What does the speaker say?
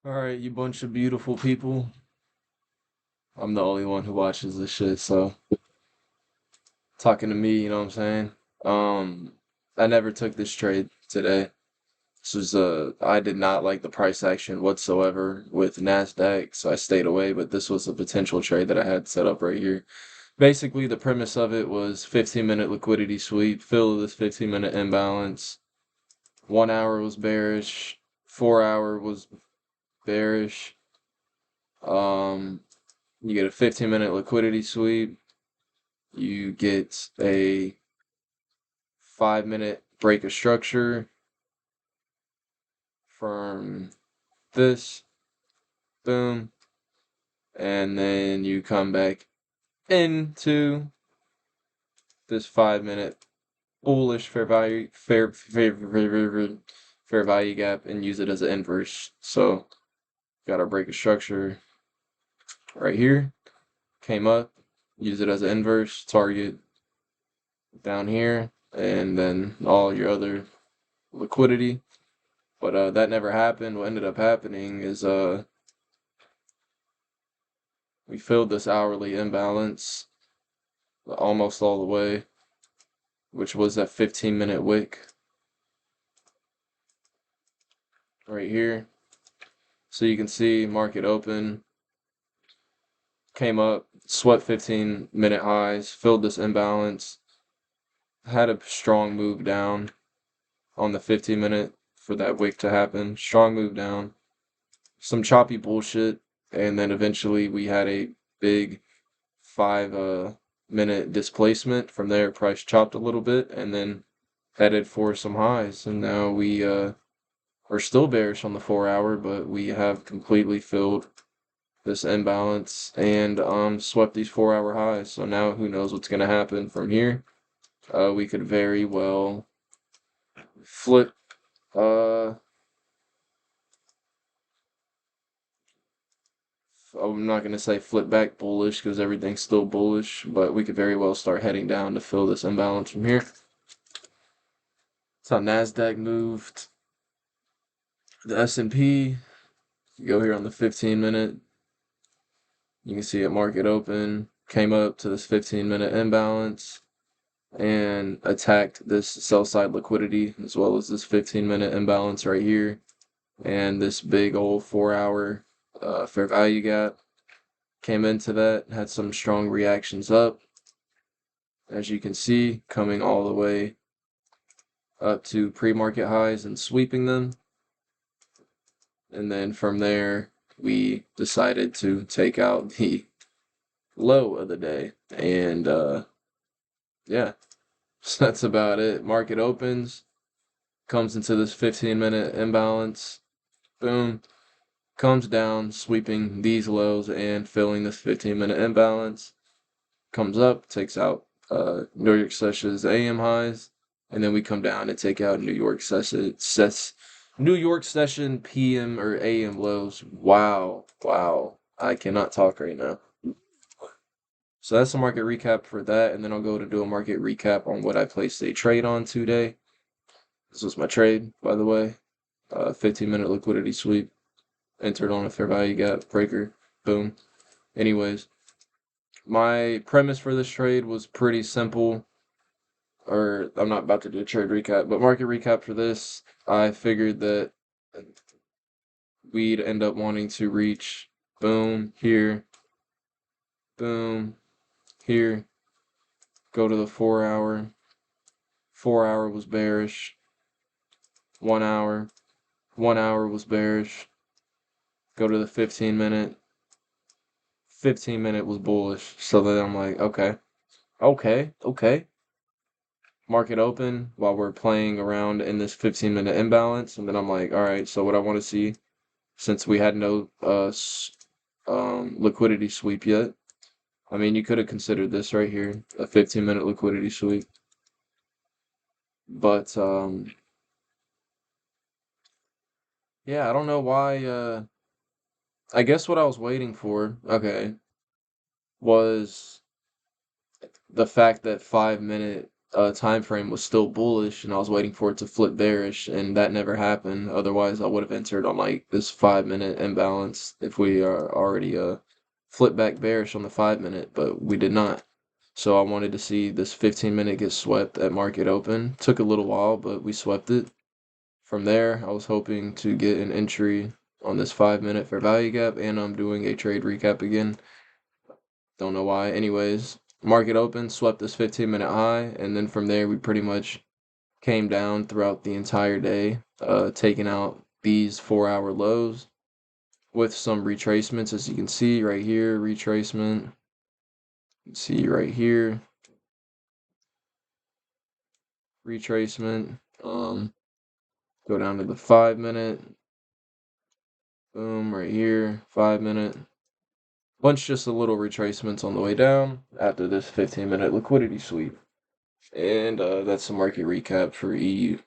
Alright, you bunch of beautiful people. I'm the only one who watches this shit, so talking to me, you know what I'm saying? Um, I never took this trade today. This was I did not like the price action whatsoever with Nasdaq, so I stayed away, but this was a potential trade that I had set up right here. Basically, the premise of it was 15-minute liquidity sweep, fill this 15-minute imbalance. 1 hour was bearish, 4 hour was bearish. Um, You get a 15-minute liquidity sweep. You get a 5-minute break of structure from this. Boom. And then you come back into this 5-minute bullish fair value gap and use it as an inverse. So got our break of structure right here. Came up, use it as an inverse, target down here, and then all your other liquidity. But that never happened. What ended up happening is we filled this hourly imbalance almost all the way, which was that 15-minute wick right here. So you can see market open, came up, swept 15-minute highs, filled this imbalance, had a strong move down on the 15-minute for that wick to happen. Strong move down, some choppy bullshit, and then eventually we had a big 5 minute displacement. From there, price chopped a little bit and then headed for some highs. And now we are still bearish on the 4 hour, but we have completely filled this imbalance and swept these 4 hour highs. So now who knows what's going to happen from here? We could very well flip. I'm not going to say flip back bullish because everything's still bullish, but we could very well start heading down to fill this imbalance from here. That's how Nasdaq moved. The S&P, you go here on the 15-minute, you can see it market open, came up to this 15-minute imbalance and attacked this sell side liquidity as well as this 15-minute imbalance right here and this big old 4 hour fair value gap. Came into that, had some strong reactions up, as you can see, coming all the way up to pre-market highs and sweeping them. And then from there, we decided to take out the low of the day. And yeah, so that's about it. Market opens, comes into this 15-minute imbalance, boom, comes down, sweeping these lows and filling this 15-minute imbalance, comes up, takes out New York sessions AM highs, and then we come down and take out New York session PM or AM lows. Wow, I cannot talk right now. So that's the market recap for that, and then I'll go to do a market recap on what I placed a trade on today. This was my trade, by the way. 15-minute liquidity sweep, entered on a fair value gap breaker, boom. Anyways, my premise for this trade was pretty simple. Or I'm not about to do a trade recap, but market recap for this. I figured that we'd end up wanting to reach boom here, boom here, go to the 4 hour. 4 hour was bearish. 1 hour. 1 hour was bearish. Go to the 15-minute. 15-minute was bullish. So then I'm like, okay. Market open while we're playing around in this 15-minute imbalance. And then I'm like, all right, so what I want to see, since we had no liquidity sweep yet. I mean, you could have considered this right here, a 15-minute liquidity sweep. But yeah, I don't know why. I guess what I was waiting for, okay, was the fact that 5-minute time frame was still bullish, and I was waiting for it to flip bearish, and that never happened. Otherwise, I would have entered on like this 5 minute imbalance if we are already flip back bearish on the 5 minute, but we did not. So I wanted to see this 15 minute get swept at market open. Took a little while, but we swept it. From there, I was hoping to get an entry on this 5 minute fair value gap, and I'm doing a trade recap again. Don't know why. Anyways, market open, swept this 15 minute high, and then from there we pretty much came down throughout the entire day, taking out these 4 hour lows with some retracements, as you can see right here, retracement. See right here, retracement. Go down to the 5 minute. Boom, right here, 5 minute. Bunch just a little retracements on the way down after this 15 minute liquidity sweep. And that's the market recap for EU.